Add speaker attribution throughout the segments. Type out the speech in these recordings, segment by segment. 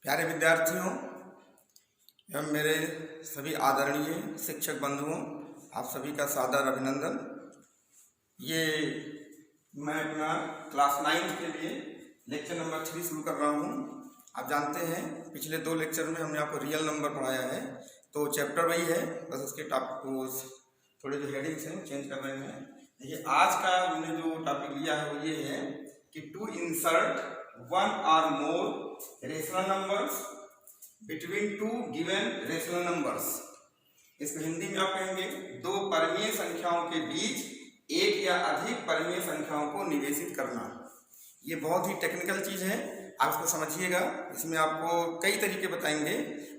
Speaker 1: प्यारे विद्यार्थियों एवं मेरे सभी आदरणीय शिक्षक बंधुओं, आप सभी का सादर अभिनंदन। ये मैं अपना क्लास 9 के लिए लेक्चर नंबर 3 शुरू कर रहा हूँ। आप जानते हैं पिछले 2 लेक्चर में हमने आपको रियल नंबर पढ़ाया है, तो चैप्टर वही है, बस उसके टॉपिक को थोड़े जो हेडिंग्स हैं चेंज कर रहे हैं। देखिए आज का हमने जो टॉपिक लिया है वो ये है कि टू इंसर्ट वन और more rational numbers between two given rational numbers. इसको हिंदी में आप कहेंगे दो परमीय संख्याओं के बीच एक या अधिक परमीय संख्याओं को निवेशित करना। ये बहुत ही टेक्निकल चीज़ है, आप इसको समझिएगा। इसमें आपको कई तरीके बताएंगे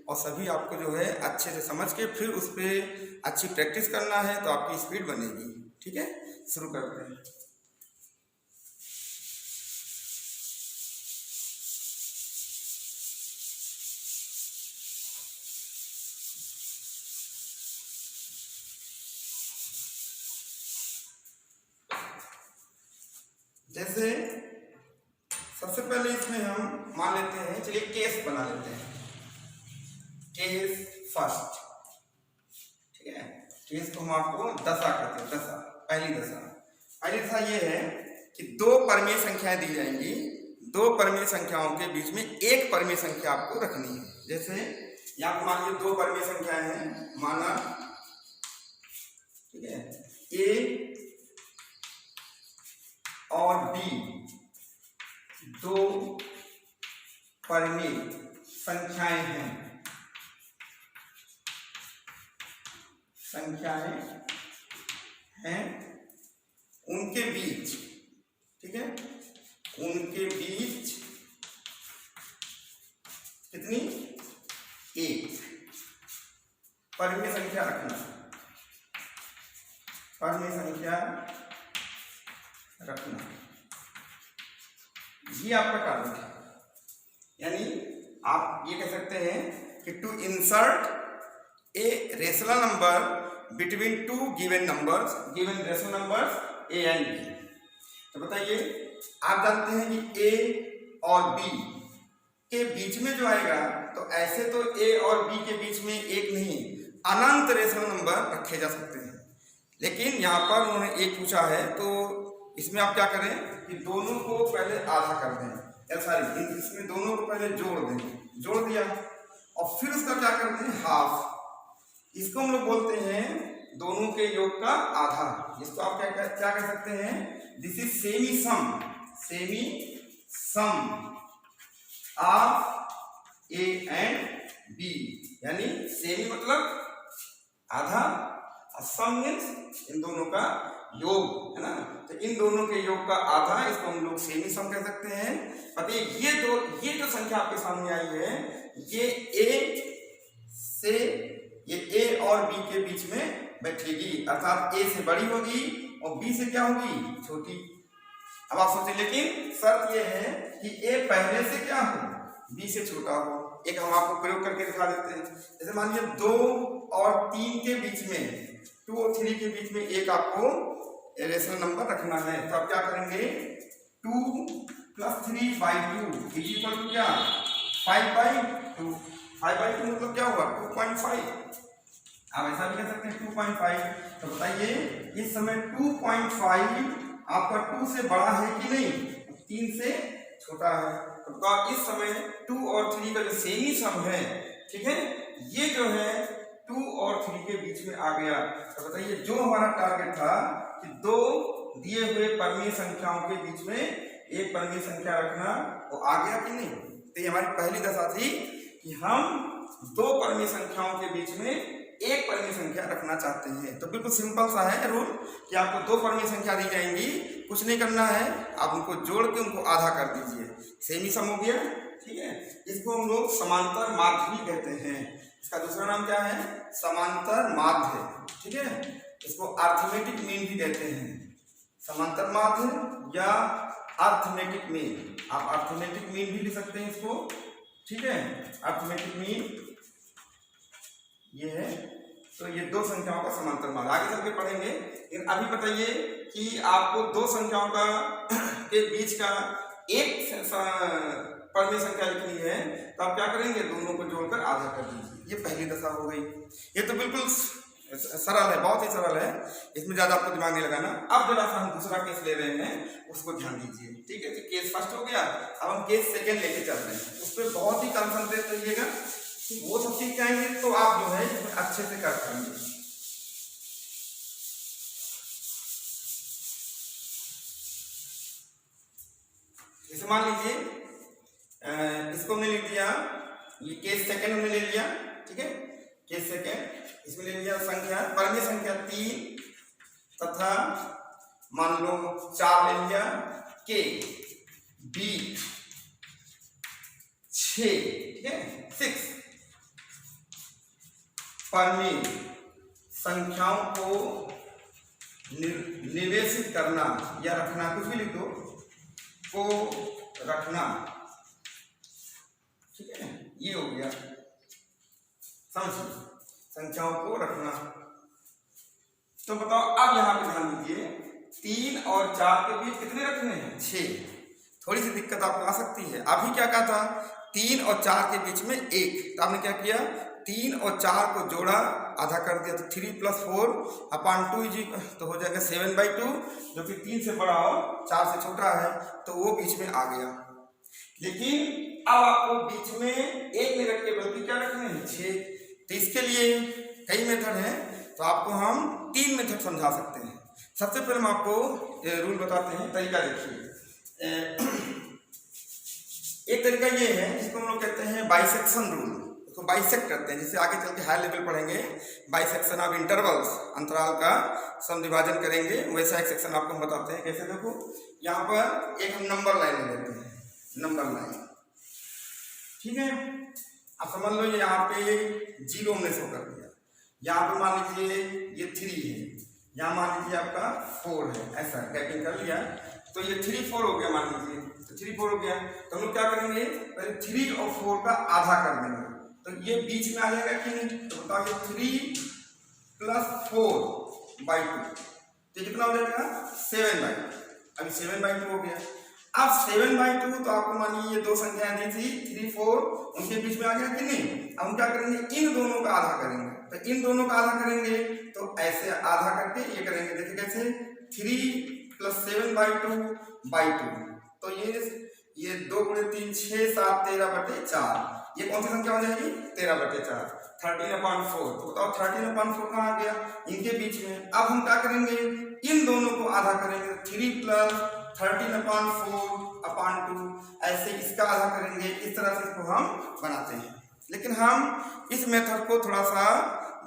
Speaker 1: और सभी आपको जो है अच्छे से समझ के फिर उस पर अच्छी प्रैक्टिस करना है, तो आपकी स्पीड बनेगी। ठीक है, शुरू करते हैं। जैसे सबसे पहले इसमें हम मान लेते हैं, चलिए केस बना लेते हैं, केस फर्स्ट। ठीक है, केस को हम आपको दशा कहते हैं। दशा, पहली दशा ये है कि दो परमीय संख्याएं दी जाएंगी, दो परमीय संख्याओं के बीच में एक परमीय संख्या आपको रखनी है। जैसे यहाँ पर मान लीजिए दो परमीय संख्याएं हैं, माना ठीक है ए और बी दो परमीय संख्याएं हैं उनके बीच, ठीक है, उनके बीच कितनी, एक परमीय संख्या रखना, परमीय संख्या रखना। ये आपका टारगेट है। यानी आप ये कह सकते हैं कि to insert a rational number between two given numbers, given rational numbers A and B. तो बताइए, आप जानते हैं कि ए और बी के बीच में जो आएगा, तो ऐसे तो ए और बी के बीच में एक नहीं अनंत रेशनल नंबर रखे जा सकते हैं, लेकिन यहाँ पर उन्होंने एक पूछा है, तो इसमें आप क्या करें कि दोनों को पहले आधा कर दें, या सॉरी इसमें दोनों को पहले जोड़ दें, जोड़ दिया और फिर उसका क्या कर दें, हाफ। इसको हम लोग बोलते हैं दोनों के योग का आधा। इसको आप क्या कह सकते हैं, this is semi sum, semi sum of A and B. यानी सेमी मतलब आधा और सम मीन्स इन दोनों का योग, है ना। तो इन दोनों के योग का आधा, इसको हम लोग सेमी सम कह सकते हैं। बताइए ये जो संख्या आपके सामने आई है, ये ए और बी के बीच में बैठेगी, अर्थात ए से बड़ी होगी और बी से क्या होगी, छोटी। अब आप सोचिए, लेकिन शर्त ये है कि ए पहले से क्या हो, बी से छोटा हो। एक हम आपको प्रयोग करके दिखा देते हैं। जैसे मान लीजिए 2 और 3 के बीच में, 2 और 3 के बीच में एक आपको रेशनल नंबर रखना है। तो आप क्या करेंगे, 2 + 3/2 इज इक्वल टू क्या, 5/2। 5/2 मतलब क्या हुआ, 2.5। आप ऐसा भी कह सकते हैं 2.5। तो बताइए इस समय 2.5 आपका 2 से बड़ा है कि नहीं, 3 से छोटा है। तो इस समय 2 और 3 का जो सेमी सम है, ठीक है, ये जो है 2 और 3 के बीच में आ गया। तो बताइए जो हमारा टारगेट था कि दो दिए हुए परमीय संख्याओं के बीच में एक परमीय संख्या रखना, वो आ गया कि नहीं। तो ये हमारी पहली दशा थी कि हम दो परमीय संख्याओं के बीच में एक परमीय संख्या रखना चाहते हैं। तो बिल्कुल सिंपल सा है रूल कि आपको दो परमीय संख्या दी जाएंगी, कुछ नहीं करना है, आप उनको जोड़ के उनको आधा कर दीजिए, सेमी सम हो गया। ठीक है, इसको हम लोग समांतर माध्य भी कहते हैं। इसका दूसरा नाम क्या है, समांतर माध्य। ठीक है, इसको अर्थमेटिक मीन भी कहते हैं, समांतर माध्य या अर्थमेटिक मीन। आप अर्थमेटिक मीन भी लिख सकते हैं इसको। ठीक है, अर्थमेटिक मीन ये है। तो ये दो संख्याओं का समांतर माध्य आगे चल के पढ़ेंगे, लेकिन अभी बताइए कि आपको दो संख्याओं का के बीच का एक परमेय संख्या लिखनी है तो आप क्या करेंगे, दोनों को जोड़कर आधा कर दीजिए। ये पहली दशा हो गई। ये तो बिल्कुल सरल है, बहुत ही सरल है, इसमें ज्यादा आपको दिमाग नहीं लगाना। अब जरा सा हम दूसरा केस ले रहे हैं, उसको ध्यान दीजिए। ठीक है, केस फर्स्ट हो गया, अब हम केस सेकेंड लेके चल रहे हैं। उस पर बहुत ही कंसंट्रेट करिएगा, वो सब सीख जाएंगे तो आप जो है अच्छे से कर पाएंगे। जैसे मान लीजिए इसको हमने लिख दिया, ये केस सेकेंड हमने ले लिया। ठीक है, केस सेकेंड इसमें ले लिया संख्या, परमेय संख्या 3 तथा मान लो 4 ले लिया, के बी 6, ठीक है 6 परमेय संख्याओं को निवेशित करना या रखना, कुछ भी लिख दो, को रखना। ठीक है, ये हो गया, समझिए, संख्याओं को रखना। तो बताओ अब यहां पे ध्यान दीजिए, 3 और 4 के बीच कितने रखने हैं, 6। थोड़ी सी दिक्कत आपको आ सकती है। अभी क्या कहा था, 3 और 4 के बीच में 1, तो आपने क्या किया, 3 और 4 को जोड़ा, आधा कर दिया, तो 3 + 4 अपान 2 तो हो जाएगा 7/2, जो कि 3 से बड़ा और 4 से छोटा है, तो वो बीच में आ गया। लेकिन अब आपको बीच में 1 नहीं रख के बल्कि क्या रखने हैं, 6। तो इसके लिए कई मेथड हैं, तो आपको हम 3 मेथड समझा सकते हैं। सबसे पहले हम आपको रूल बताते हैं, तरीका देखिए। एक तरीका ये है जिसको हम लोग कहते हैं बाइसेक्शन रूल, उसको बाइसेक्ट करते हैं, जिससे आगे चल के हाई लेवल पढ़ेंगे, बाइसेक्शन ऑफ इंटरवल्स, अंतराल का समविभाजन करेंगे। वैसा एक सेक्शन आपको हम बताते हैं, कैसे देखो, यहाँ पर एक हम नंबर लाइन लेते हैं, नंबर लाइन। ठीक है, अब समझ लो ये यहाँ पे 0 हमने शो कर दिया, यहाँ पे मान लीजिए ये 3 है, यहाँ मान लीजिए आपका 4 है, ऐसा टाइपिंग कर लिया, तो ये 3 4 हो गया, मान लीजिए तो 3 4 हो गया। तो हम लोग क्या करेंगे, पहले 3 और 4 का आधा कर देंगे, तो ये बीच में आ जाएगा कि नहीं, तो बताओ ये 3 + 4/2, तो कितना हो जाएगा, 7/2। अभी 7/2 हो गया। अब 7/2 तो आपको मानिए ये दो संख्याएं दी थी 3 4, उनके बीच में आ गया कि नहीं। अब हम क्या करेंगे, इन दोनों का आधा करेंगे, तो इन दोनों का आधा करेंगे तो ऐसे आधा करके ये करेंगे, देखिए कैसे, 3 + 7/2/2, तो ये 2 × 3 6 7 13/4, ये कौन सी संख्या हो जाएगी, 13/4, 13/4। तो बताओ 13/4 कहाँ आ गया, इनके बीच में। अब हम क्या करेंगे, इन दोनों को आधा करेंगे, 3 + 13/4/2, ऐसे इसका आधा करेंगे। इस तरह से इसको हम बनाते हैं। लेकिन हम इस मेथड को थोड़ा सा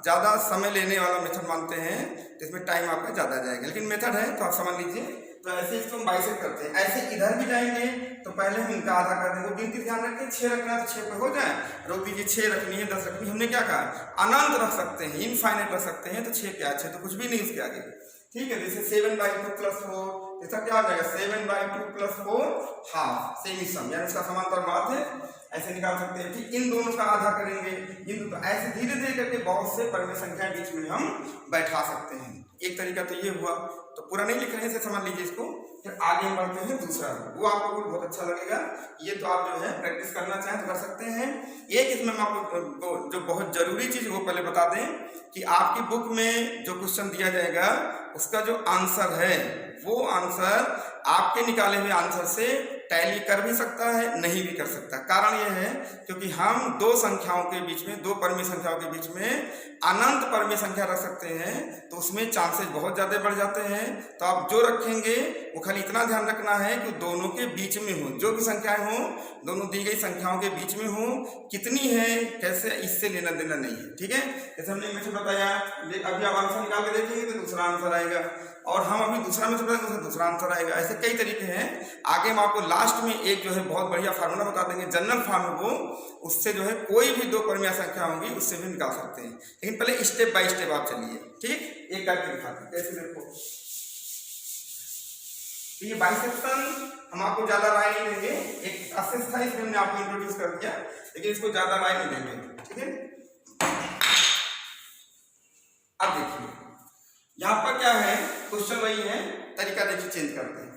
Speaker 1: ज़्यादा समय लेने वाला मेथड मानते हैं, जिसमें टाइम आपका ज़्यादा जाएगा, लेकिन मेथड है तो आप समझ लीजिए। तो ऐसे इसको हम बाइसेक्ट करते हैं, ऐसे इधर भी जाएंगे तो पहले हम इनका आधा कर देंगे। गिनती ध्यान रखें, 6 रखना है तो 6 पे हो जाए, रोक दीजिए, 6 रखनी है 10 रखनी है, हमने क्या कहा, अनंत रख सकते हैं, इनफाइनाइट रख सकते हैं, तो 6 क्या है, 6 तो कुछ भी नहीं इसके आगे। ठीक है, जैसे 7/2 + 4, इसका क्या हो जाएगा, 7/2 + 4 हाफ, सेमी सम, यानी इसका समांतर माध्य है, ऐसे निकाल सकते हैं। ठीक, इन दोनों का आधा करेंगे, इन तो ऐसे धीरे धीरे करके बहुत से परमेय संख्या बीच में हम बैठा सकते हैं। एक तरीका तो ये हुआ, तो पूरा नहीं लिख रहे हैं, इसे समझ लीजिए इसको। फिर आगे हम बढ़ते हैं दूसरा, वो आपको बहुत अच्छा लगेगा, ये तो आप जो है प्रैक्टिस करना चाहें तो कर सकते हैं। एक इसमें हम आपको जो बहुत जरूरी चीज वो पहले बता दें कि आपकी बुक में जो क्वेश्चन दिया जाएगा उसका जो आंसर है, वो आंसर आपके निकाले हुए आंसर से टैली कर भी सकता है, नहीं भी कर सकता। कारण यह है क्योंकि हम दो संख्याओं के बीच में, दो परमेय संख्याओं के बीच में अनंत परमेय संख्या रख सकते हैं, तो उसमें चांसेस बहुत ज़्यादा बढ़ जाते हैं। तो आप जो रखेंगे वो खाली इतना ध्यान रखना है कि दोनों के बीच में हो, जो भी संख्याएं हों दोनों दी गई संख्याओं के बीच में हो, कितनी है कैसे, इससे लेना देना नहीं है। ठीक है, जैसे हमने मेथड बताया, अभी आप आंसर निकाल के देखेंगे तो दूसरा आंसर आएगा, और हम अभी दूसरा मेथड बताएंगे तो दूसरा आंसर आएगा। ऐसे कई तरीके हैं। आगे हम आपको लास्ट में एक जो है बहुत बढ़िया फार्मूला बता देंगे, जनरल फार्म है वो, उससे जो है कोई भी दो परमेय संख्या होंगी उससे भी निकाल सकते हैं। लेकिन पहले स्टेप बाय स्टेप आप चलिए। ठीक, एक करके दिखाते हैं कैसे। देखो, तो ये बाइसेक्शन हम आपको ज्यादा राय नहीं देंगे, एक प्रोसेस था इसमें हमने आपको इंट्रोड्यूस कर दिया, लेकिन इसको ज्यादा राय नहीं देंगे। ठीक है, अब देखिए यहाँ पर क्या है, क्वेश्चन वही है, तरीका देखिए चेंज करते हैं।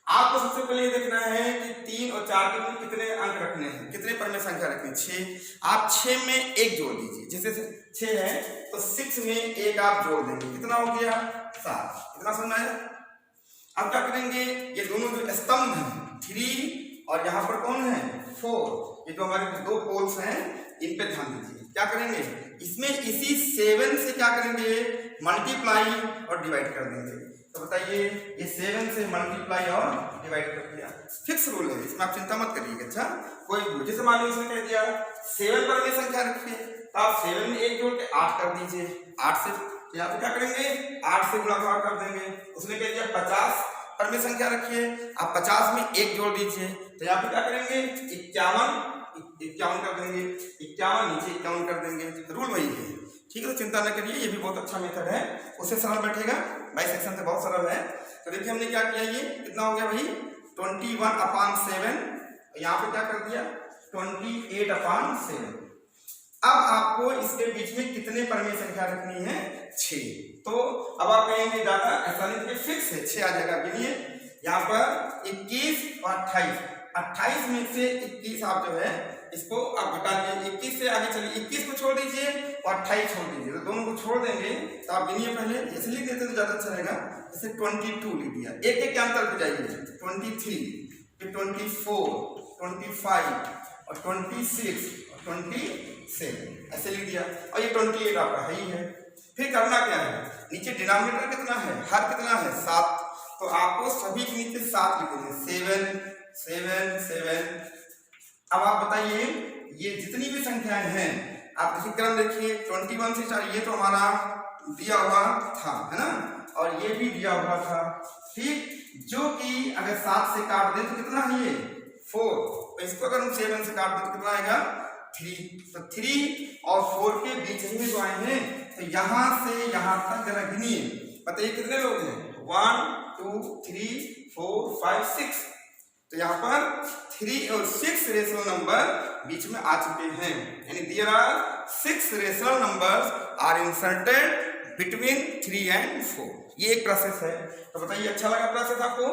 Speaker 1: आपको सबसे पहले ये देखना है कि 3 और 4 के बीच कितने अंक रखने हैं, कितने परमेय संख्या रखनी है, 6। आप 6 में 1 जोड़ दीजिए, जैसे 6 है तो 6 में 1 आप जोड़ देंगे, कितना हो गया 7। कितना समझ आया। अब क्या करेंगे, ये दोनों जो स्तंभ हैं 3 और यहाँ पर कौन है 4, ये जो हमारे दो पोल्स हैं इन पे ध्यान दीजिए। क्या करेंगे, इसमें इसी 7 से क्या करेंगे, मल्टीप्लाई और डिवाइड कर देंगे। तो बताइए ये 7 से मल्टीप्लाई और डिवाइड कर दिया, फिक्स रूल है, इसमें आप चिंता मत करिएगा। अच्छा कोई जैसे मान लो इसमें कह दिया 7 परमेय संख्या रखिए, तो आप 7 में 1 जोड़ के 8 कर दीजिए, 8 से यहाँ पे क्या करेंगे 8 से गुणा कर देंगे। उसने कह दिया 50 परमेय संख्या रखिए, आप 50 में 1 जोड़ दीजिए, तो यहाँ पे क्या करेंगे 51 कर देंगे, 51 नीचे 51 कर देंगे, रूल वही है। ठीक है, तो चिंता न करिए, ये भी बहुत अच्छा मेथड है, उससे सरल बैठेगा, बाइसेक्शन से बहुत सरल है। तो देखिए हमने क्या किया, ये कितना हो गया भाई 21/7, यहाँ पे क्या कर दिया 28/7। अब आपको इसके बीच में कितने परमेय संख्या रखनी है 6। तो अब आप कहेंगे दादा ऐसा नहीं, फिक्स है 6 आ जाएगा। गिनिए यहाँ पर 21 और 28 में से 21 आप जो है इसको आप घटा दिए, 21 से आगे चलिए, 21 को छोड़ दीजिए और 28 छोड़ दीजिए, तो दोनों को छोड़ देंगे। तो आप गिनिए पहले, ऐसे लिख देते तो ज्यादा अच्छा रहेगा, जैसे 22 लिख दिया, एक एक के अंतर पे जाइए, 23, फिर 24, 25 और 26 और 27 ऐसे लिख दिया, और ये 28 आपका है ही है। फिर करना क्या है, नीचे डिनोमिनेटर कितना है, हर कितना है 7, तो आपको सभी के नीचे 7 लिख देंगे, 7 7 7। अब आप बताइए ये जितनी भी संख्याएं हैं आप देखिए क्रम देखिए, 21 से स्टार्ट, ये तो हमारा दिया हुआ था है ना, और ये भी दिया हुआ था, ठीक, जो कि अगर 7 से काट दें तो कितना है ये 4, तो इसको अगर हम 7 से काट दें तो कितना आएगा 3, तो 3 और 4 के बीच में जो आए हैं, तो यहां से यहां तक जरा गिनिए, बताइए कितने लोग हैं, 1 2 3 4 5 6, तो यहाँ पर 3 और 6 रेशनल नंबर बीच में आ चुके हैं, यानी there are 6 rational numbers are inserted between 3 and 4। ये एक प्रोसेस है। तो बताइए अच्छा लगा प्रोसेस आपको,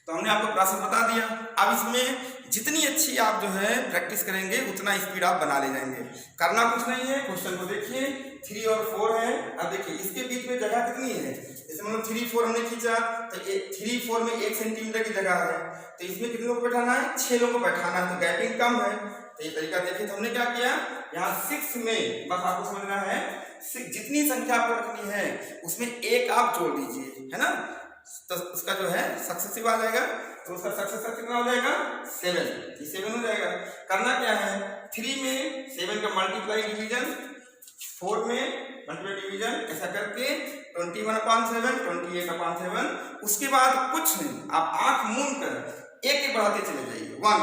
Speaker 1: तो हमने आपको प्रोसेस बता दिया। अब इसमें जितनी अच्छी आप जो है प्रैक्टिस करेंगे उतना स्पीड आप बना ले जाएंगे। करना कुछ नहीं है, क्वेश्चन को देखिए 3 और 4 है, अब देखिए इसके बीच में जगह कितनी है, जैसे मतलब 3 4 हमने खींचा तो 3 4 में 1 सेंटीमीटर की जगह है, तो इसमें कितने लोग बैठाना है 6 लोगों को बैठाना है, तो गैपिंग कम है। तो ये तरीका देखिए, तो हमने क्या किया यहाँ 6 में बस आपको समझना है, जितनी संख्या आपको रखनी है उसमें 1 आप जोड़ दीजिए, है ना, तो उसका जो है सक्सेसिव आ जाएगा, तो उसका सक्सेसर कितना हो जाएगा 7, ये 7 हो जाएगा। करना क्या है, 3 में 7 का मल्टीप्लाई डिवीजन, 4 में मल्टीप्लाई डिवीजन, ऐसा करके 21/7 28/7। उसके बाद कुछ नहीं, आप आंख मूंद कर एक एक बढ़ाते चले जाइए, 1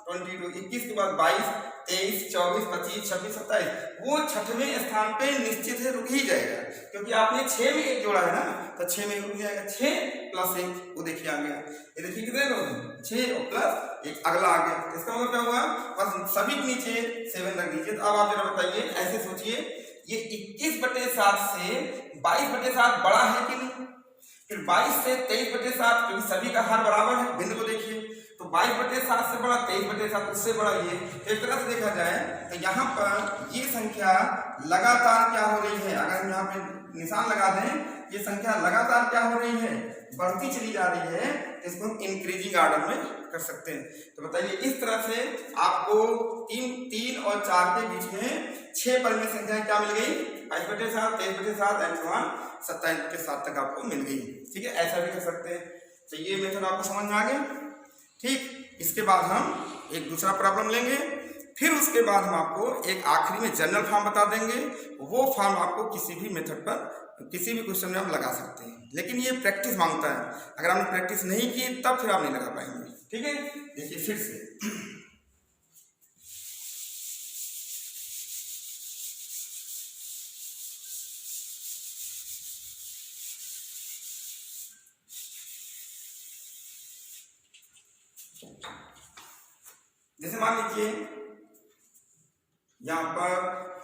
Speaker 1: 22 21 के बाद 22 23 24 25 26 27, वो 6वें स्थान पे निश्चित है रुक ही जाएगा, क्योंकि आपने 6 में 1 जोड़ा है ना, तो 6 में रुक जाएगा, 6 + 1, वो देखिए आ गया। ये देखिए कितने लोग हैं 6 और प्लस 1 अगला आ गया, तो इसका मतलब क्या हुआ, बस सभी के नीचे 7 रख दीजिए। तो अब आप जरा बताइए, ऐसे सोचिए ये 21/7 से 22/7 बड़ा है कि नहीं, फिर 22 से 23/7, क्योंकि सभी का हर बराबर है, बिंदु को देखिए, तो 22/7 से बड़ा, 23/7 उससे बड़ा, ये एक तरह से देखा जाए तो यहाँ पर ये संख्या लगातार क्या हो रही है, अगर हम यहाँ पे निशान लगा दें, ये संख्या लगातार क्या हो रही है, बढ़ती चली जा रही है, इसको हम इंक्रीजिंग ऑर्डर में कर सकते हैं। तो बताइए इस तरह से आपको 3 और 4 के बीच में 6 परमेय संख्याएं क्या मिल गई, 22/7 23/7 एंड 27/7 तक आपको मिल गई। ठीक है, ऐसा भी कर सकते हैं। तो ये मेथड आपको समझ में आ गया। ठीक, इसके बाद हम एक दूसरा प्रॉब्लम लेंगे, फिर उसके बाद हम आपको एक आखिरी में जनरल फॉर्म बता देंगे, वो फॉर्म आपको किसी भी मेथड पर किसी भी क्वेश्चन में आप लगा सकते हैं, लेकिन ये प्रैक्टिस मांगता है, अगर आपने प्रैक्टिस नहीं की तब फिर आप नहीं लगा पाएंगे। ठीक है, देखिए फिर से जैसे मान लीजिए यहाँ पर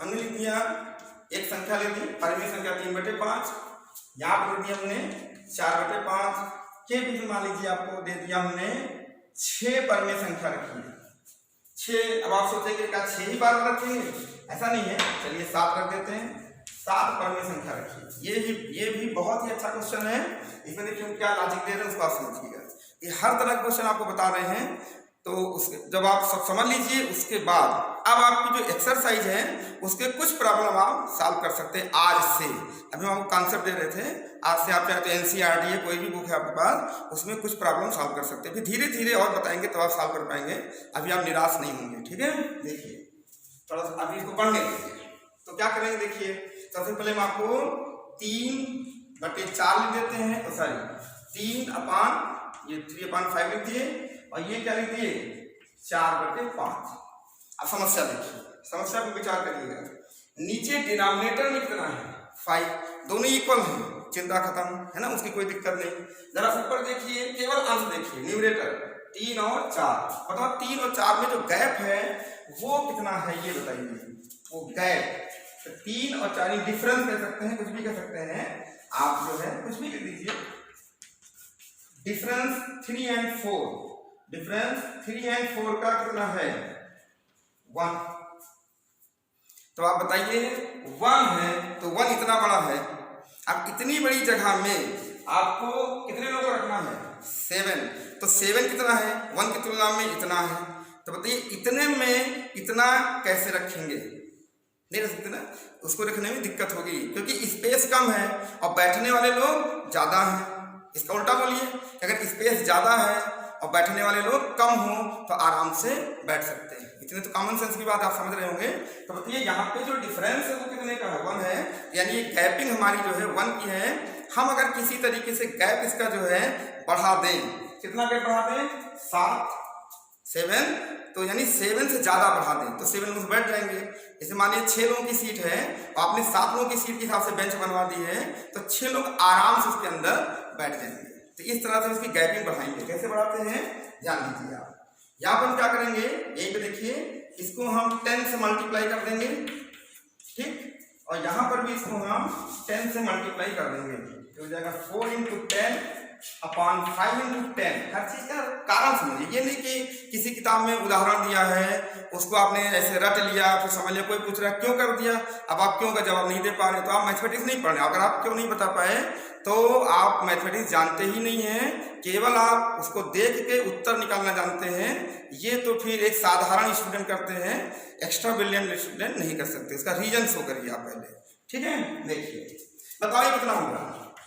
Speaker 1: हमने लिख दिया एक संख्या ले दी, परमेय संख्या 3/5, यहाँ पर लिख दिया हमने 4/5, के बीच में मान लीजिए आपको दे दिया हमने 6 परमेय संख्या रखी है 6। अब आप सोचेंगे क्या 6 ही बार रखेंगे, ऐसा नहीं है, चलिए 7 रख देते हैं। 7 परमेय संख्या रखिए। ये भी बहुत ही अच्छा क्वेश्चन है। इसमें देखिए क्या लॉजिक दे रहे हैं उसको आप समझिएगा। ये हर तरह का क्वेश्चन आपको बता रहे हैं, तो उसके जब आप सब समझ लीजिए उसके बाद अब आपकी जो एक्सरसाइज है उसके कुछ प्रॉब्लम आप सॉल्व कर सकते हैं आज से। अभी हम आपको कॉन्सेप्ट दे रहे थे, आज से आप चाहे तो NCERT है कोई भी बुक है आपके पास, उसमें कुछ प्रॉब्लम सॉल्व कर सकते हैं। फिर धीरे धीरे और बताएंगे तो आप सॉल्व कर पाएंगे, अभी आप निराश नहीं होंगे। ठीक है, देखिए थोड़ा सा अभी इसको पढ़ने दीजिए। तो क्या करेंगे देखिए, सबसे पहले हम आपको 3/4 लिख देते हैं, सॉरी 3/5 लिख दिए और ये क्या लिख दिए 4/5। अब समस्या देखिए, समस्या पे विचार करिएगा। नीचे डिनोमिनेटर में कितना है 5, दोनों इक्वल हैं, चिंता खत्म है ना, उसकी कोई दिक्कत नहीं। जरा ऊपर देखिए, केवल अंश देखिए, न्यूमरेटर 3 और 4, बताओ 3 और 4 में जो गैप है वो कितना है ये बताइए। वो गैप तो 3 और 4 डिफरेंस कह सकते हैं, कुछ भी कह सकते हैं आप, जो है कुछ भी लिख दीजिए। डिफरेंस 3 और 4, डिफरेंस 3 और 4 का कितना है 1। तो आप बताइए 1 है तो 1 इतना बड़ा है। अब इतनी बड़ी जगह में आपको कितने लोगों को रखना है 7, तो 7 कितना है 1 की तुलना में इतना है। तो बताइए इतने में इतना कैसे रखेंगे, नहीं रख सकते ना, उसको रखने में दिक्कत होगी क्योंकि स्पेस कम है और बैठने वाले लोग ज्यादा हैं। इसका उल्टा बोलिए, अगर स्पेस ज्यादा है और बैठने वाले लोग कम हो तो आराम से बैठ सकते हैं। इतने तो कॉमन सेंस की बात आप समझ रहे होंगे। तो बताइए यहाँ पे जो डिफरेंस है वो कितने का है 1 है, यानी ये गैपिंग हमारी जो है 1 की है। हम अगर किसी तरीके से गैप इसका जो है बढ़ा दें, कितना गैप बढ़ा दें 7, तो यानी 7 से ज्यादा बढ़ा दें तो 7 लोग बैठ जाएंगे। जैसे मानिए 6 लोगों की सीट है और आपने 7 लोगों की सीट के हिसाब से बेंच बनवा दी है तो 6 लोग आराम से उसके अंदर बैठ जाएंगे। तो इस तरह से उसकी गैपिंग बढ़ाएंगे। कैसे बढ़ाते हैं ध्यान दीजिए आप। यहाँ पर हम क्या करेंगे, यहीं पे देखिए, इसको हम 10 से मल्टीप्लाई कर देंगे, ठीक, और यहाँ पर भी इसको हम 10 से मल्टीप्लाई कर देंगे तो हो जाएगा 4 × 10/5 × 10। हर चीज का कारण समझिए, ये नहीं कि किसी किताब में उदाहरण दिया है उसको आपने ऐसे रट लिया फिर समझ लिया, कोई पूछ रहा है क्यों कर दिया, अब आप क्यों का जवाब नहीं दे पा रहे तो आप मैथमेटिक्स नहीं पढ़ रहे। अगर आप क्यों नहीं बता पाए तो आप मैथमेटिक्स जानते ही नहीं हैं, केवल आप उसको देख के उत्तर निकालना जानते हैं। ये तो फिर एक साधारण स्टूडेंट करते हैं, एक्स्ट्रा ब्रिलियंट स्टूडेंट नहीं कर सकते। इसका रीजन शो करिए आप पहले, ठीक है। देखिए बताइए कितना होगा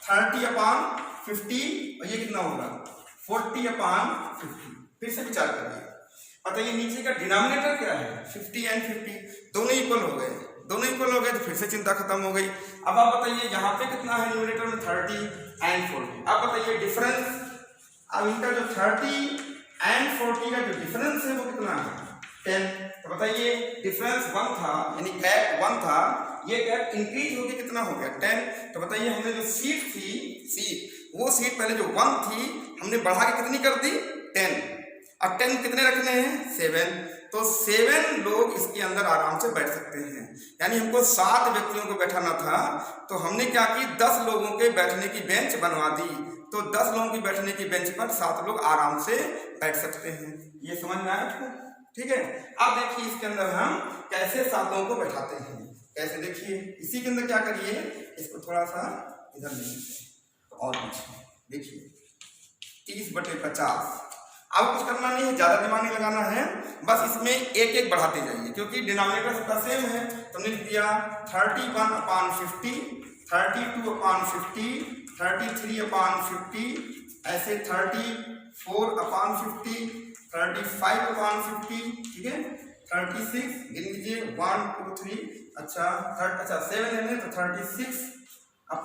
Speaker 1: 30/50 और ये कितना होगा 40/50। फिर से विचार करिए, बताइए नीचे का डिनोमिनेटर क्या है 50 और 50, दोनों इक्वल हो गए, दोनों इक्वल हो गए तो फिर से चिंता खत्म हो गई। अब आप बताइए यहाँ पे कितना है न्यूमरेटर में 30 और 40। अब बताइए डिफरेंस, अब इनका जो 30 और 40 का जो डिफरेंस है वो कितना है 10। तो बताइए डिफरेंस 1 था, यानी गैप 1 था, ये गैप इंक्रीज होके कितना हो गया 10। तो बताइए हमने जो सीट थी, वो सीट पहले जो 1 थी हमने बढ़ा के कितनी कर दी 10, और 10 कितने रखने हैं 7, तो 7 लोग इसके अंदर आराम से बैठ सकते हैं। यानी हमको 7 व्यक्तियों को बैठाना था तो हमने क्या की 10 लोगों के बैठने की बेंच बनवा दी, तो 10 लोगों की बैठने की बेंच पर 7 लोग आराम से बैठ सकते हैं। ये समझ में आया आपको, ठीक है। अब देखिए इसके अंदर हम कैसे 7 लोगों को बैठाते हैं, कैसे देखिए, इसी के अंदर क्या करिए, इसको थोड़ा सा इधर ले लीजिए और देखिए 30/50। अब कुछ करना नहीं है, ज्यादा दिमाग नहीं लगाना है, बस इसमें एक एक बढ़ाते जाइए क्योंकि डिनोमिनेटर सबका सेम है। तो लिख दिया 31/50, 32/50, 33/50, ऐसे 34/50, 35/50, ठीक है, 36 गिन लीजिए 1 2 3, अच्छा 7 है तो 36/50 और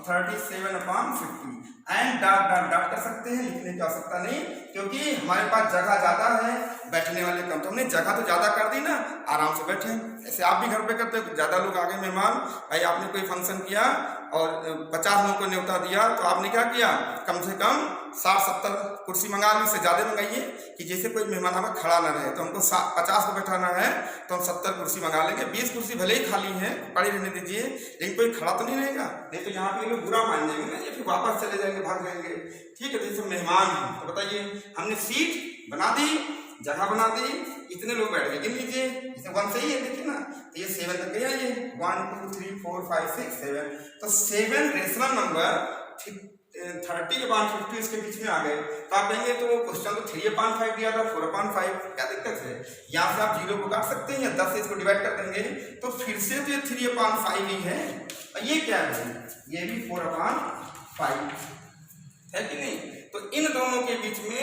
Speaker 1: 37/50 एंड डॉट कर सकते हैं, लिखने की आवश्यकता नहीं क्योंकि हमारे पास जगह ज्यादा है, बैठने वाले कम, तो हमने जगह तो ज्यादा कर दी ना, आराम से बैठे। ऐसे आप भी घर पे करते हो, ज्यादा लोग आ गए मेहमान, भाई आपने कोई फंक्शन किया और 50 लोगों को न्योता दिया, तो आपने क्या किया, कम से कम 60-70 कुर्सी मंगा ली, इससे ज़्यादा मंगाइए कि जैसे कोई मेहमान हमें खड़ा ना रहे। तो हमको 50 को बैठाना है तो हम 70 कुर्सी मंगा लेंगे। 20 कुर्सी भले ही खाली है, पड़ी रहने दीजिए, लेकिन कोई खड़ा तो नहीं रहेगा, नहीं तो यहाँ पे लोग बुरा मान जाएंगे ना, ये फिर वापस चले जाएंगे, भाग जाएंगे। ठीक है, तो जैसे मेहमान हैं तो बताइए, हमने सीट बना दी, जगह बना दी, इतने लोग बैठ गए, गिन लीजिए, इसे 1 सही है, देखिए ना, तो ये 7 तक गया, ये 1 2 3 4 5 6 7, तो 7 रेशनल नंबर 30/50 इसके बीच में आ गए। तो आप कहेंगे तो क्वेश्चन तो 3/5 दिया था, 4/5, क्या दिक्कत है, यहाँ से आप 0 को काट सकते हैं या 10 से इसको डिवाइड कर देंगे, तो फिर से तो ये 3/5 ही है, और ये क्या है, ये भी 4/5 है कि नहीं। तो इन दोनों के बीच में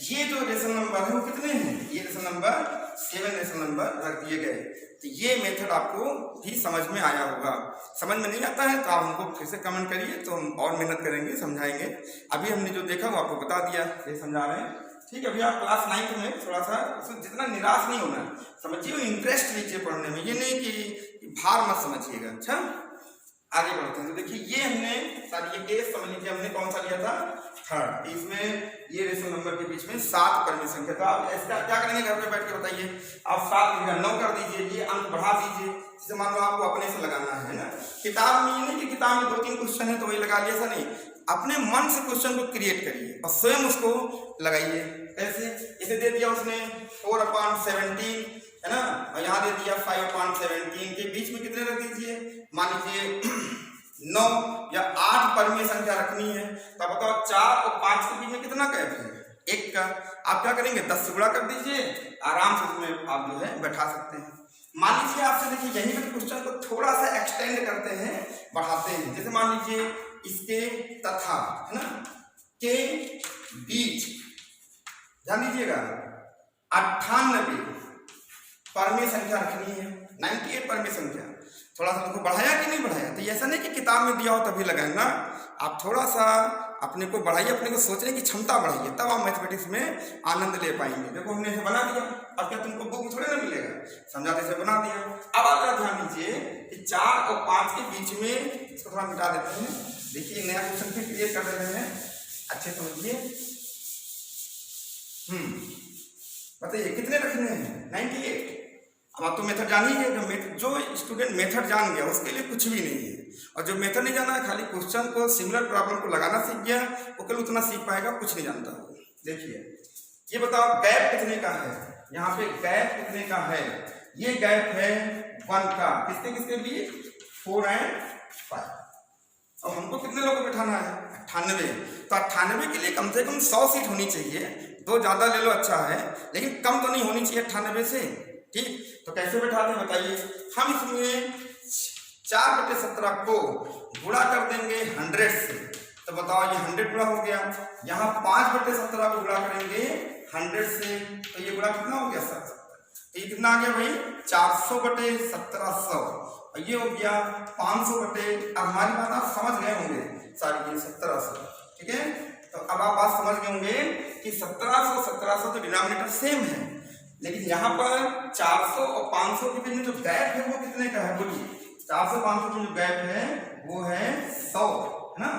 Speaker 1: ये जो रेशनल नंबर है वो कितने हैं, ये रेशनल नंबर 7 रेशनल नंबर रख दिए गए। तो ये मेथड आपको भी समझ में आया होगा। समझ में नहीं आता है तो आप हमको फिर से कमेंट करिए, तो हम और मेहनत करेंगे, समझाएंगे। अभी हमने जो देखा वो आपको बता दिया, ये समझा रहे हैं। ठीक है, अभी आप क्लास 9th में थोड़ा सा जितना निराश नहीं होना, समझिए, इंटरेस्ट लीजिए पढ़ने में, ये नहीं कि भार मत समझिएगा। अच्छा, आगे बढ़ते हैं। तो देखिए, ये हमने ये केस समझ लीजिए, हमने कौन सा लिया था, 3rd। इसमें ये रेशनल नंबर के बीच में 7 परमिट संख्या। तो आप इसका क्या करेंगे, घर पे बैठ के बताइए, आप 7 9 कर दीजिए, ये अंक बढ़ा दीजिए। जैसे मान लो आपको अपने से लगाना है ना, किताब में ये नहीं कि किताब में 2-3 क्वेश्चन है तो वही लगा लिया, ऐसा नहीं, अपने मन से क्वेश्चन को क्रिएट करिए और स्वयं उसको लगाइए। कैसे, इसे दे दिया उसने 4/17 है ना, और यहाँ दे दिया 5/17, के बीच में कितने रख दीजिए, मान लीजिए 9 या 8 परमीय संख्या रखनी है, तो बताओ 4 और 5 के बीच में कितना गैप है, 1 का। आप क्या करेंगे, 10 से गुणा कर दीजिए, आराम से उसमें आप जो है बैठा सकते हैं। मान लीजिए आपसे, देखिए यहीं पर क्वेश्चन को थोड़ा सा एक्सटेंड करते हैं, बढ़ाते हैं। जैसे मान लीजिए इसके तथा है ना के बीच, ध्यान दीजिएगा, 98 परमीय संख्या रखनी है, 98 परमीय संख्या। थोड़ा सा उनको बढ़ाया कि नहीं बढ़ाया, तो ऐसा नहीं कि किताब में दिया हो तभी लगाएंगे, आप थोड़ा सा अपने को बढ़ाइए, अपने को सोचने की क्षमता बढ़ाइए, तब आप मैथमेटिक्स में आनंद ले पाएंगे। देखो हमने इसे बना दिया, अब क्या तुमको बुक थोड़े ना मिलेगा, समझाते से बना दिया। अब आप ध्यान दीजिए कि 4 और 5 के बीच में, इसको थोड़ा मिटा देते हैं, देखिए नया क्वेश्चन फिर क्रिएट कर रहे हैं, अच्छे समझिए। बताइए कितने रखने हैं, 98। अब आप तो मेथड जान ही गए, जो स्टूडेंट मेथड जान गया उसके लिए कुछ भी नहीं है, और जो मेथड नहीं जाना है, खाली क्वेश्चन को, सिमिलर प्रॉब्लम को लगाना सीख गया, वो केवल उतना सीख पाएगा, कुछ नहीं जानता। देखिए, ये बताओ गैप कितने का है, यहाँ पे गैप कितने का है, ये गैप है 1 का, किसके किसके बीच, 4 और 5। और हमको कितने लोगों को बैठाना है, 98। तो 98 के लिए कम से कम 100 सीट होनी चाहिए, 2 ज्यादा ले लो अच्छा है, लेकिन कम तो नहीं होनी चाहिए 98 से। ठीक, तो कैसे बैठाते हैं बताइए, हम इसमें 4/17 को गुणा कर देंगे 100 से, तो बताओ ये 100 गुणा हो गया, यहाँ 5/17 को गुणा करेंगे 100 से, तो ये गुणा कितना हो गया, 70। तो ये कितना आ गया भाई, 400/1700, और ये हो गया 500 अब हमारी बात आप समझ गए होंगे सारी, 1700। ठीक है, तो अब आप बात समझ गए होंगे कि 1700 तो डिनोमिनेटर सेम है, लेकिन यहाँ पर 400 और 500 के बीच में जो गैप है वो कितने का है, बोलिए। 400-500 की जो गैप है वो है 100, है ना,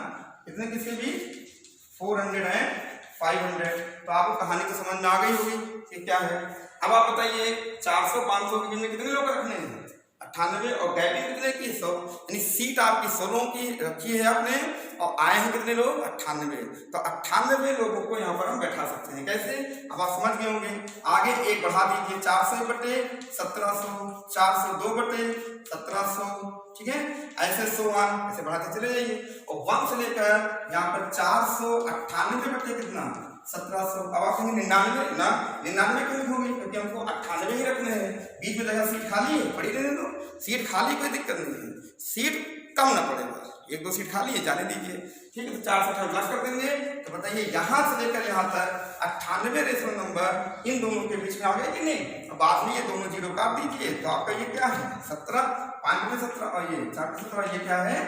Speaker 1: कितने किसके बीच, 400 एंड 500। तो आपको कहानी तो समझ में आ गई होगी कि क्या है। अब आप बताइए 400-500 के बीच में कितने लोग रखने हैं, 98, और गैप कितने की, 100, यानी सीट आपकी 100 लोगों की रखी है आपने, और आए हैं कितने लोग, 98। तो 98 लोगों को यहाँ पर हम बैठा सकते हैं। कैसे, अब आप समझ गए होंगे। आगे एक बढ़ा दीजिए, 400/1700, 402/1700, ठीक है, ऐसे 100 ऐसे बढ़ाते चले जाइए, और 1 से लेकर यहाँ पर 498 कितना, 1700। अब आप कहेंगे 99 ना, 99 क्यों लिखोगे, क्योंकि हमको 98 ही रखने हैं, बीच में जगह सीट खाली है, पड़ी रहने दो, सीट खाली कोई दिक्कत नहीं है, सीट कम ना पड़ेगा, 1-2 सीट खाली है, जाने दीजिए। ठीक है, तो 4 प्लस कर देंगे, तो बताइए यहाँ से लेकर यहाँ तक 98 रेशनल नंबर इन दोनों के बीच में आ गए कि नहीं। अब बात नहीं है, दोनों 0 काट दीजिए, तो आपका ये क्या है, 17, 5/17, और ये 4/17, ये क्या है,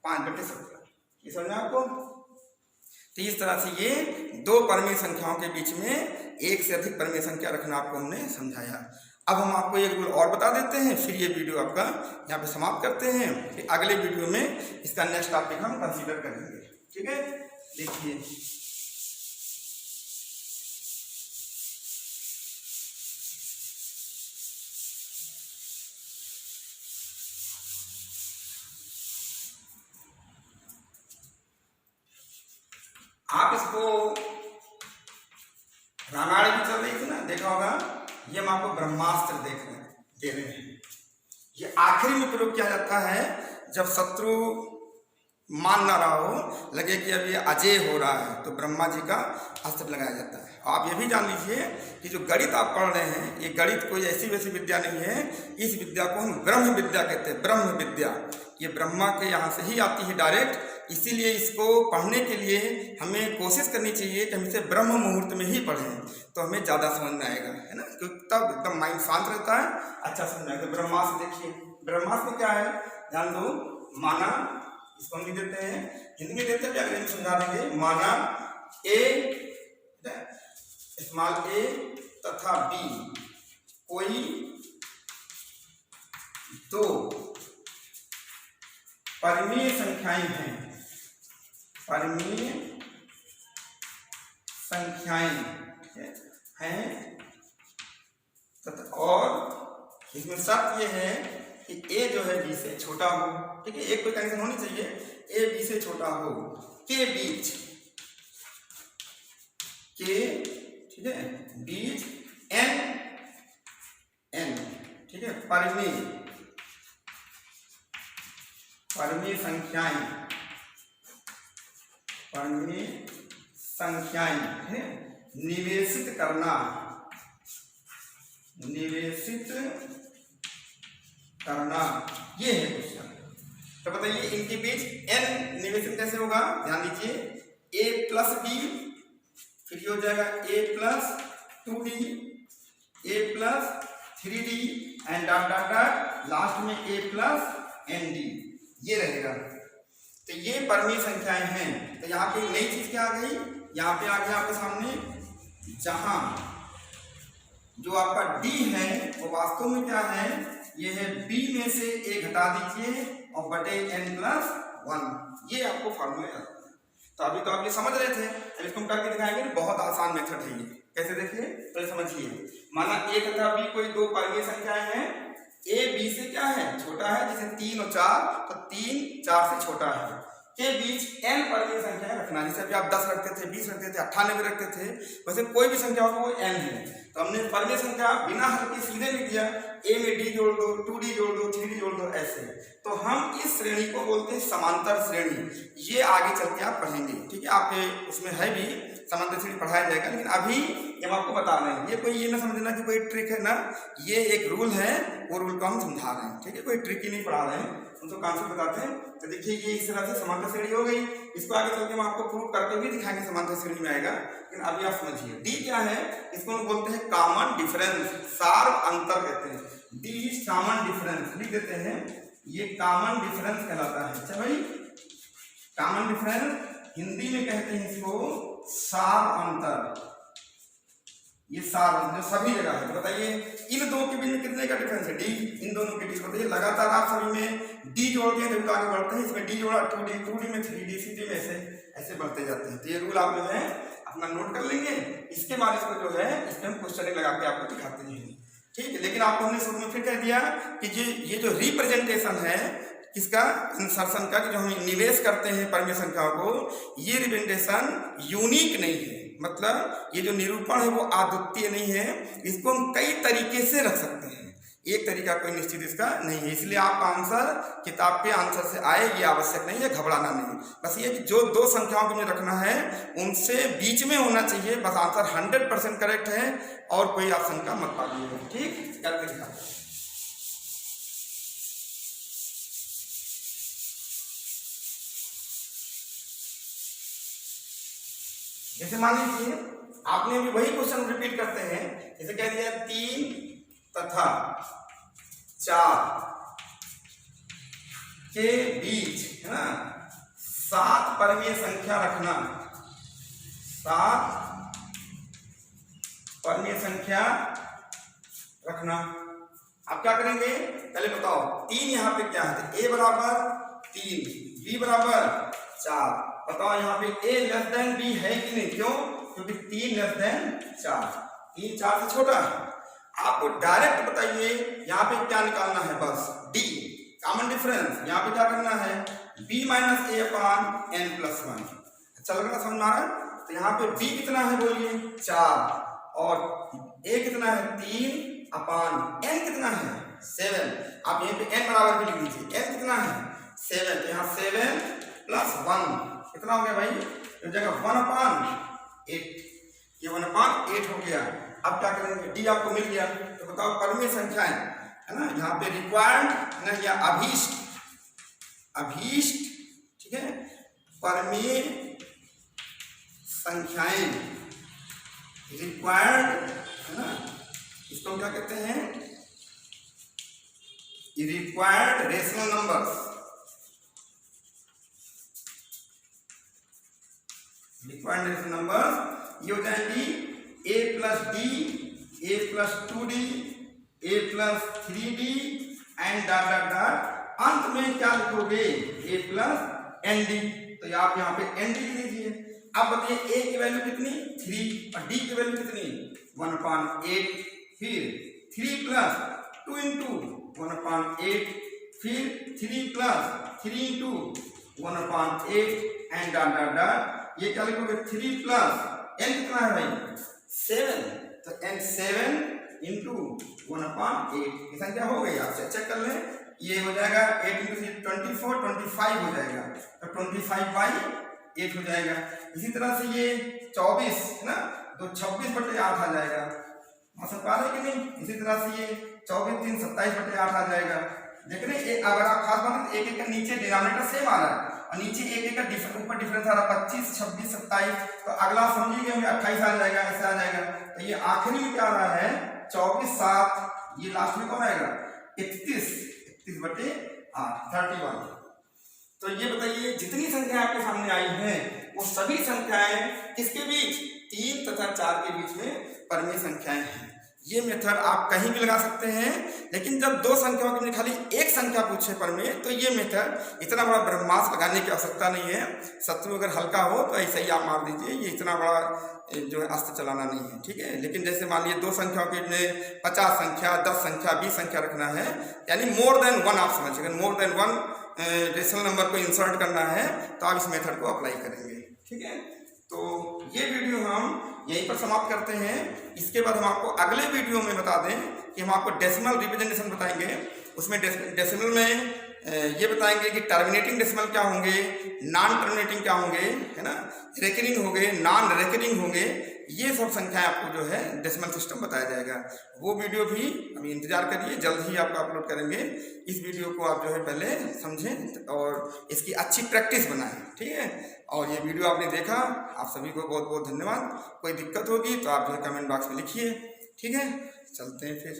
Speaker 1: 5/17। ये समझ में आपको। तो इस तरह से ये 2 परमीय संख्याओं के बीच में एक से अधिक परमीय संख्या रखना आपको हमने समझाया। अब हम आपको एक रूल और बता देते हैं, फिर ये वीडियो आपका यहाँ पे समाप्त करते हैं। फिर अगले वीडियो में इसका नेक्स्ट टॉपिक हम कंसीडर करेंगे। ठीक है, देखिए आप इसको रामायण भी चल रही थी ना, देखा होगा। ये हम आपको ब्रह्मास्त्र दे रहे हैं। ये आखिरी में प्रयोग किया जाता है जब शत्रु मान ना रहा हो, लगे कि अब ये अजय हो रहा है, तो ब्रह्मा जी का अस्त्र लगाया जाता है। आप ये भी जान लीजिए कि जो गणित आप पढ़ रहे हैं, ये गणित कोई ऐसी वैसी विद्या नहीं है। इस विद्या को हम ब्रह्म विद्या कहते हैं, ब्रह्म विद्या। ये ब्रह्मा के यहाँ से ही आती है डायरेक्ट। इसीलिए इसको पढ़ने के लिए हमें कोशिश करनी चाहिए कि हम इसे ब्रह्म मुहूर्त में ही पढ़ें, तो हमें ज़्यादा समझ में आएगा, है ना। क्योंकि तब एकदम माइंड शांत रहता है, अच्छा समझ में आएगा। ब्रह्मास्त्र देखिए, ब्रह्मास्त्र में क्या है, ध्यान दो। माना, इसको हम लिख देते हैं, हिंदी में देते हैं, अंग्रेजी में समझा देंगे। माना ए, स्मॉल ए तथा बी कोई दो परिमेय संख्याएं हैं, परिमेय संख्याएं हैं तथा, और इसमें शर्त यह है कि ए जो है बी से छोटा हो। ठीक है, एक कोई कंडीशन होनी चाहिए, ए बी से छोटा हो के बीच, के, ठीक है, बीच एन, ठीक है, परिमेय संख्याएं है, निवेशित करना ये है क्वेश्चन। तो बताइए इनके बीच एन निवेशित कैसे होगा, ध्यान दीजिए। ए प्लस बी, फिर ये हो जाएगा a plus 2d, a plus 3d and dot dot dot, last में ए प्लस nd, ये रहेगा। तो ये परिमेय संख्याएं हैं। तो यहाँ पे नई चीज क्या आ गई, यहाँ पे आ गया आपके सामने, जहां जो आपका d है वो वास्तव में क्या है, ये है b में से a घटा दीजिए और बटे n+1, ये आपको फॉर्मूला आता है। तो अभी तो आप ये समझ रहे थे, अब इसको हम करके दिखाएंगे। बहुत आसान मेथड है ये, कैसे देखिए तो समझिए। माना a तथा b कोई दो परिमेय संख्याएं हैं, a b से क्या है, छोटा है, जैसे 3 और 4, तो 3 4 से छोटा है। के बीच n परिमेय संख्याएं रखना, जैसे अभी आप 10 रखते थे, 20 रखते थे, 98 रखते थे, वैसे कोई भी संख्या हो वो n है। तो हमने परिमेय संख्या बिना हल के सीधे लिख दिया, a में d जोड़ दो, 2d जोड़ दो, 3d जोड़ दो, ऐसे। तो हम इस श्रेणी को बोलते हैं समांतर श्रेणी। ये आगे चल के आप पढ़ेंगे, ठीक है, आपके उसमें है भी समांतर श्रेणी पढ़ाया जाएगा, लेकिन अभी हम आपको बता रहे हैं। ये कोई ये ना समझना कि कोई ट्रिक है ना, ये एक रूल है, वो रूल को हम समझा रहे हैं। ठीक है, कोई ट्रिक ही नहीं पढ़ा रहे हैं, उनको कॉन्सेप्ट बताते हैं। तो देखिए ये इस तरह से समांतर श्रेणी हो गई। इसको आगे चल के हम आपको प्रूव करके भी दिखाएंगे, समांतर श्रेणी में आएगा। लेकिन अभी आप समझिए डी क्या है, इसको हम बोलते हैं कॉमन डिफरेंस, सार अंतर कहते हैं। डी इज कॉमन डिफरेंस, लिख देते हैं, ये कॉमन डिफरेंस कहलाता है। अच्छा भाई, कॉमन डिफरेंस हिंदी में कहते हैं इसको सार अंतर। ये सार जो सभी जगह है। तो बताइए इन दो के बीच में कितने का डिफरेंस है, डी, इन दोनों के बीच बताइए। लगातार आप सभी में डी जोड़ते हैं तो आगे बढ़ते हैं। इसमें डी जोड़ा 2d, 2d में 3d, 3d में ऐसे बढ़ते जाते हैं। तो ये रूल आप जो है अपना नोट कर लेंगे। इसके बाद इसको जो है इसमें हम क्वेश्चन लगा के आपको दिखाते हैं, ठीक है। लेकिन आपको हमने शुरू में फिर कह दिया कि ये जो रिप्रेजेंटेशन है किसका, इंसर्शन का, कि जो हम निवेश करते हैं परिमेय संख्याओं को, ये रिप्रेजेंटेशन यूनिक नहीं है। मतलब ये जो निरूपण है वो अद्वितीय नहीं है। इसको हम कई तरीके से रख सकते हैं, एक तरीका कोई निश्चित इसका नहीं है। इसलिए आपका आंसर किताब के आंसर से आए ये आवश्यक नहीं है, घबराना नहीं। बस ये कि जो दो संख्याओं को मुझे रखना है उनसे बीच में होना चाहिए, बस आंसर 100% करेक्ट है और कोई आप शंका मत पाइएगा। ठीक, करके दिखा। जैसे मान लीजिए आपने भी वही क्वेश्चन रिपीट करते हैं, जैसे कह दिया 3 तथा 4 के बीच, है ना, 7 परिमेय संख्या रखना, 7 परिमेय संख्या रखना। आप क्या करेंगे, पहले बताओ 3 यहाँ पे क्या है, तो a बराबर 3, b बराबर 4। बताओ यहाँ पे a लेस देन b है कि नहीं, क्यों, क्योंकि 3 लेस देन 4, 3 4 से छोटा है। आपको डायरेक्ट बताइए यहाँ पे क्या निकालना है, बस d कॉमन डिफरेंस। यहाँ पे क्या करना है, b minus a upon n plus 1। अच्छा लग रहा, समझ में आ रहा है। तो यहाँ पे b कितना है बोलिए 4, और a कितना है 3 अपान n कितना है 7। आप यहीं पे n बराबर भी लिख लीजिए, n कितना है 7, तो यहाँ 7 प्लस 1 कितना हो गया भाई, तो जगह 1 अपान 8, ये 1 अपान 8 हो गया। अब क्या करेंगे, d आपको मिल गया, तो बताओ परमीय संख्याएं है ना, यहाँ पे रिक्वायर्ड है ना, या अभीष्ट, अभीष्ट ठीक है, परमीय संख्याएं रिक्वायर्ड है ना, इसको हम क्या कहते हैं, required rational numbers. Required rational numbers ये हो जाएंगी a plus D, a plus 2d, a plus 3d and dot dot dot, अंत में क्या लिखोगे a प्लस nd। तो आप यहाँ पे nd लिख लीजिए। अब बताइए a की वैल्यू कितनी 3 और d की वैल्यू कितनी 1/8, फिर 3 प्लस 2 इंटू 1/8, फिर 3 plus 3 into 1/8 and dot dot dot, ये क्या लिखोगे 3 प्लस n कितना है भाई 7, तो n 7 इंटू 1/8 ये संख्या हो गई। आपसे चेक कर लें, ये हो जाएगा 8 इंटू 24 25 हो जाएगा, तो 25/8 हो जाएगा। इसी तरह से ये 24 है ना, तो 26/8 आ जाएगा, समझ पा रहे कि नहीं। इसी तरह से ये 24 3 27/8 आ जाएगा। देख रहे हैं, अगर आप खास बात है, एक एक का नीचे डिनोमिनेटर सेम आ रहा है और नीचे एक एक का ऊपर डिफरेंस आ रहा है 25 26 27, तो अगला समझिए 28 आ जाएगा, ऐसा आ जाएगा। तो ये आखिरी में क्या आ रहा है 24 7, ये लास्ट में कौन आएगा 31/8 31। तो ये बताइए जितनी संख्या आपके सामने आई है वो सभी संख्याएं किसके बीच, 3 तथा 4 के बीच में परमीय संख्याएं हैं। ये मेथड आप कहीं भी लगा सकते हैं, लेकिन जब दो संख्याओं के खाली एक संख्या पूछे परमीय, तो ये मेथड इतना बड़ा ब्रह्मास्त्र लगाने की आवश्यकता नहीं है। शत्रु अगर हल्का हो तो ऐसे ही आप मार दीजिए, ये इतना बड़ा जो है अस्त्र चलाना नहीं है, ठीक है। लेकिन जैसे मान लीजिए दो संख्याओं के में 50 संख्या 10 संख्या 20 संख्या रखना है, यानी मोर देन 1 आप समझिए, मोर देन 1 रेशनल नंबर को इंसर्ट करना है तो आप इस मेथड को अप्लाई करेंगे, ठीक है। तो ये वीडियो हम यहीं पर समाप्त करते हैं। इसके बाद हम आपको अगले वीडियो में बता दें कि हम आपको डेसिमल रिप्रेजेंटेशन बताएंगे। उसमें डेसिमल में ये बताएंगे कि टर्मिनेटिंग डेसिमल क्या होंगे, नॉन टर्मिनेटिंग क्या होंगे, है ना, रेकरिंग होंगे, नॉन रेकरिंग होंगे, ये सब संख्याएं आपको जो है डेसिमल सिस्टम बताया जाएगा। वो वीडियो भी अभी इंतजार करिए, जल्द ही आपको अपलोड करेंगे। इस वीडियो को आप जो है पहले समझें और इसकी अच्छी प्रैक्टिस बनाएं, ठीक है। और ये वीडियो आपने देखा, आप सभी को बहुत बहुत धन्यवाद। कोई दिक्कत होगी तो आप जो है कमेंट बॉक्स में लिखिए, ठीक है। चलते हैं फिर।